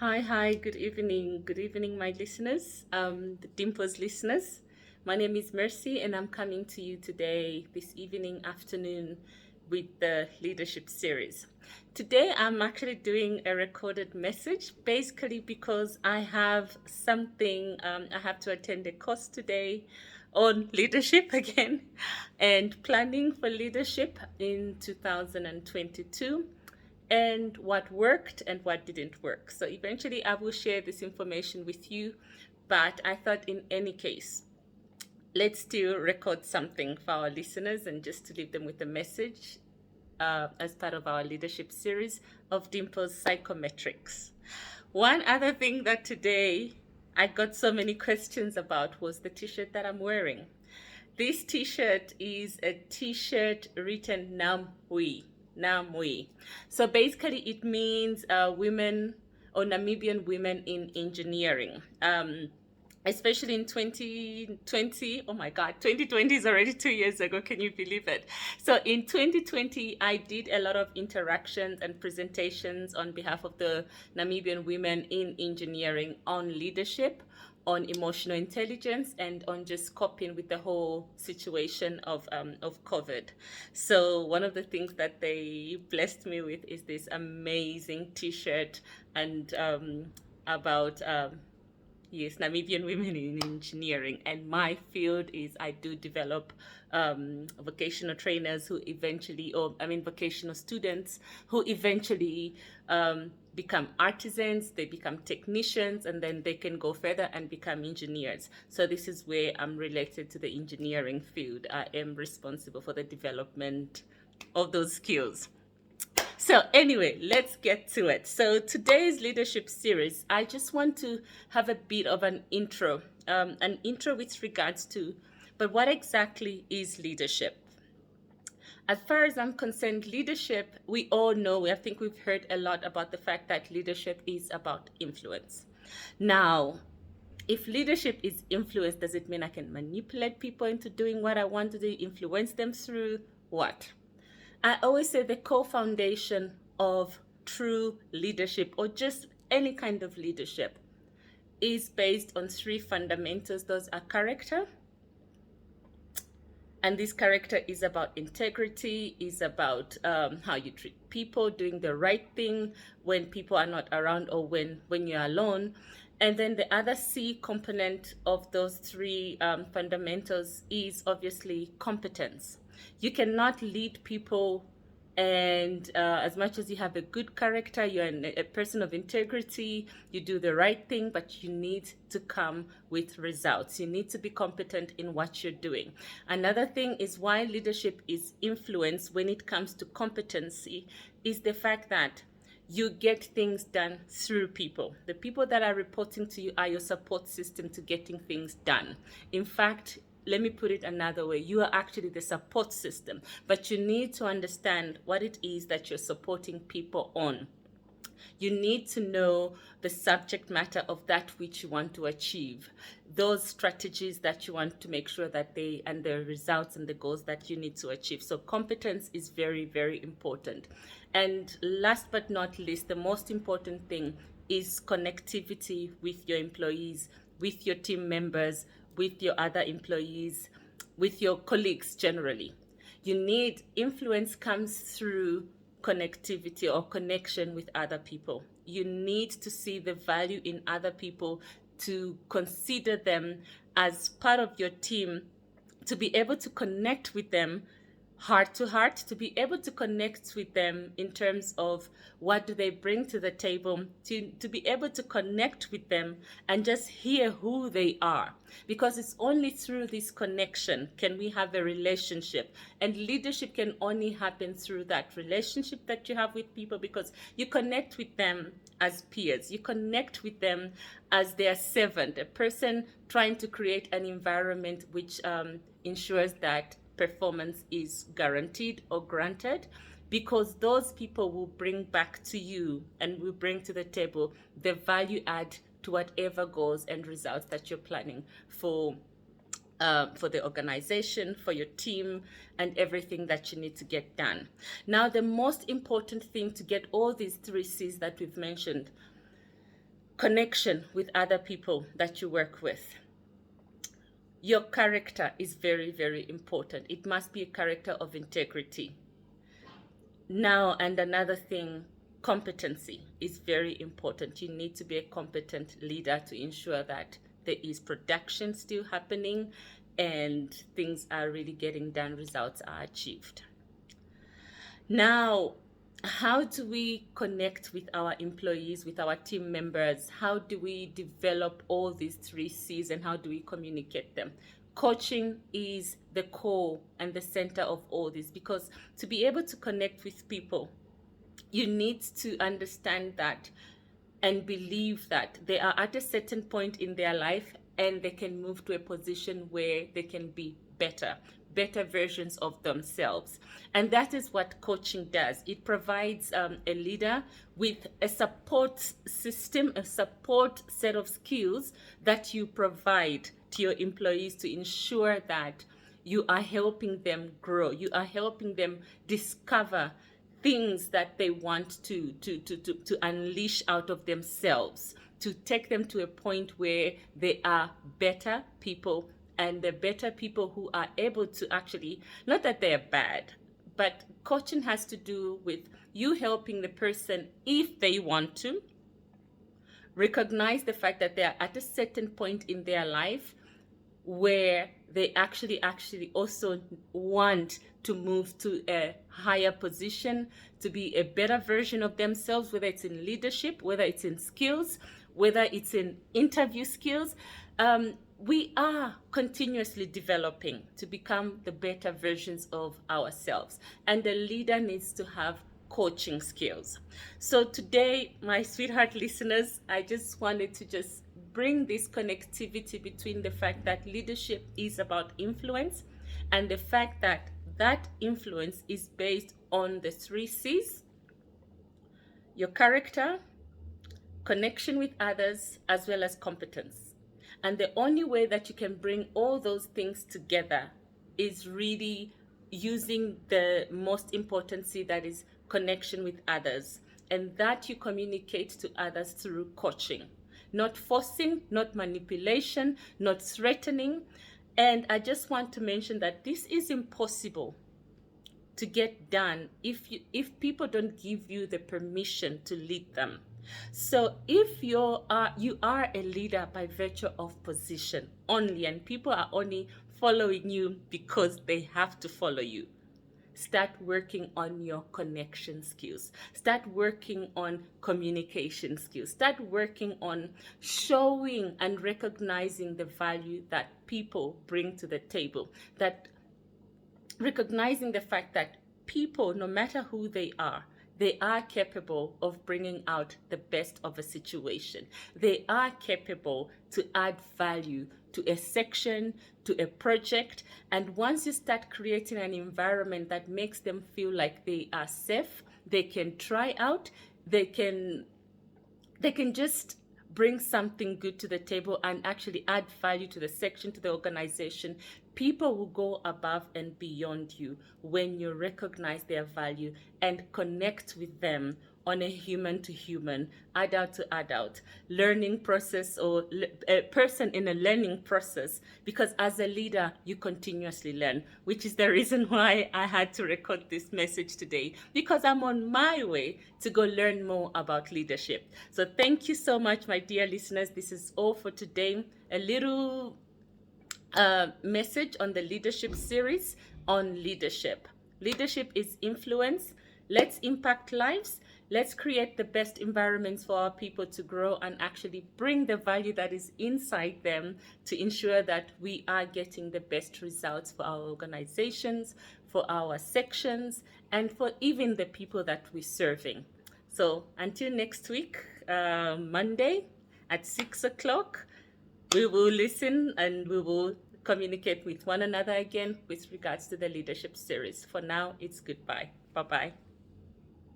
Hi, good evening, my listeners, the Dimples listeners. My name is Mercy, and I'm coming to you today, this evening, afternoon, with the leadership series. Today, I'm actually doing a recorded message, basically because I have something, I have to attend a course today on leadership again and planning for leadership in 2022 and what worked and what didn't work. So eventually I will share this information with you, but I thought in any case, let's still record something for our listeners and just to leave them with a message as part of our leadership series of Dimple's Psychometrics. One other thing that today I got so many questions about was the t-shirt that I'm wearing. This t-shirt is a t-shirt written Namwi. Namwi. So basically it means women or Namibian women in engineering. Especially in 2020, oh my God, 2020 is already 2 years ago. Can you believe it? So in 2020, I did a lot of interactions and presentations on behalf of the Namibian women in engineering on leadership, on emotional intelligence, and on just coping with the whole situation of COVID. So one of the things that they blessed me with is this amazing T-shirt and about yes, Namibian women in engineering. And my field is I do develop vocational trainers who eventually, or I mean, vocational students who eventually become artisans, they become technicians, and then they can go further and become engineers. So this is where I'm related to the engineering field. I am responsible for the development of those skills. So anyway, let's get to it. So today's leadership series, I just want to have a bit of an intro with regards to, but what exactly is leadership? As far as I'm concerned, leadership, we all know, I think we've heard a lot about the fact that leadership is about influence. Now, if leadership is influence, does it mean I can manipulate people into doing what I want to do, influence them through what? I always say the core foundation of true leadership or just any kind of leadership is based on three fundamentals. Those are character, and this character is about integrity, is about how you treat people, doing the right thing when people are not around or when you're alone. And then the other C component of those three fundamentals is obviously competence. You cannot lead people, and as much as you have a good character, you're a person of integrity, you do the right thing, but you need to come with results. You need to be competent in what you're doing. Another thing is why leadership is influence when it comes to competency is the fact that you get things done through people. The people that are reporting to you are your support system to getting things done. In fact, let me put it another way. You are actually the support system, but you need to understand what it is that you're supporting people on. You need to know the subject matter of that which you want to achieve, those strategies that you want to make sure that they and the results and the goals that you need to achieve. So competence is very, very important. And last but not least, the most important thing is connectivity with your employees, with your team members, with your other employees, with your colleagues generally. You need influence comes through connectivity or connection with other people. You need to see the value in other people, to consider them as part of your team, to be able to connect with them heart to heart, to be able to connect with them in terms of what do they bring to the table, to be able to connect with them and just hear who they are. Because it's only through this connection can we have a relationship. And leadership can only happen through that relationship that you have with people, because you connect with them as peers. You connect with them as their servant, a person trying to create an environment which ensures that performance is guaranteed or granted, because those people will bring back to you and will bring to the table the value add to whatever goals and results that you're planning for the organization, for your team, and everything that you need to get done. Now, the most important thing to get all these three C's that we've mentioned, connection with other people that you work with. Your character is very, very important. It must be a character of integrity. Now, and another thing, competency is very important. You need to be a competent leader to ensure that there is production still happening and things are really getting done, results are achieved. Now, how do we connect with our employees, with our team members? How do we develop all these 3 C's and how do we communicate them? Coaching is the core and the center of all this, because to be able to connect with people, you need to understand that and believe that they are at a certain point in their life and they can move to a position where they can be better versions of themselves. And that is what coaching does. It provides a leader with a support system, a support set of skills that you provide to your employees to ensure that you are helping them grow. You are helping them discover things that they want to unleash out of themselves, to take them to a point where they are better people, and the better people who are able to actually, not that they're bad, but coaching has to do with you helping the person, if they want to, recognize the fact that they are at a certain point in their life where they actually also want to move to a higher position, to be a better version of themselves, whether it's in leadership, whether it's in skills, whether it's in interview skills. We are continuously developing to become the better versions of ourselves, and the leader needs to have coaching skills. So today, my sweetheart listeners, I just wanted to just bring this connectivity between the fact that leadership is about influence and the fact that that influence is based on the 3 C's: your character, connection with others, as well as competence. And the only way that you can bring all those things together is really using the most important C, that is connection with others. And that you communicate to others through coaching. Not forcing, not manipulation, not threatening. And I just want to mention that this is impossible to get done if people don't give you the permission to lead them. So if you are a leader by virtue of position only, and people are only following you because they have to follow you, start working on your connection skills. Start working on communication skills. Start working on showing and recognizing the value that people bring to the table. That recognizing the fact that people, no matter who they are capable of bringing out the best of a situation. They are capable to add value to a section, to a project. And once you start creating an environment that makes them feel like they are safe, they can try out, they can just bring something good to the table and actually add value to the section, to the organization. People will go above and beyond you when you recognize their value and connect with them on a human to human, adult to adult learning process, or a person in a learning process. Because as a leader, you continuously learn, which is the reason why I had to record this message today, because I'm on my way to go learn more about leadership. So thank you so much, my dear listeners. This is all for today. A little message on the leadership series on leadership. Leadership is influence. Let's impact lives. Let's create the best environments for our people to grow and actually bring the value that is inside them to ensure that we are getting the best results for our organizations, for our sections, and for even the people that we're serving. So until next week, Monday at 6 o'clock, we will listen and we will communicate with one another again with regards to the leadership series. For now, it's goodbye. Bye-bye.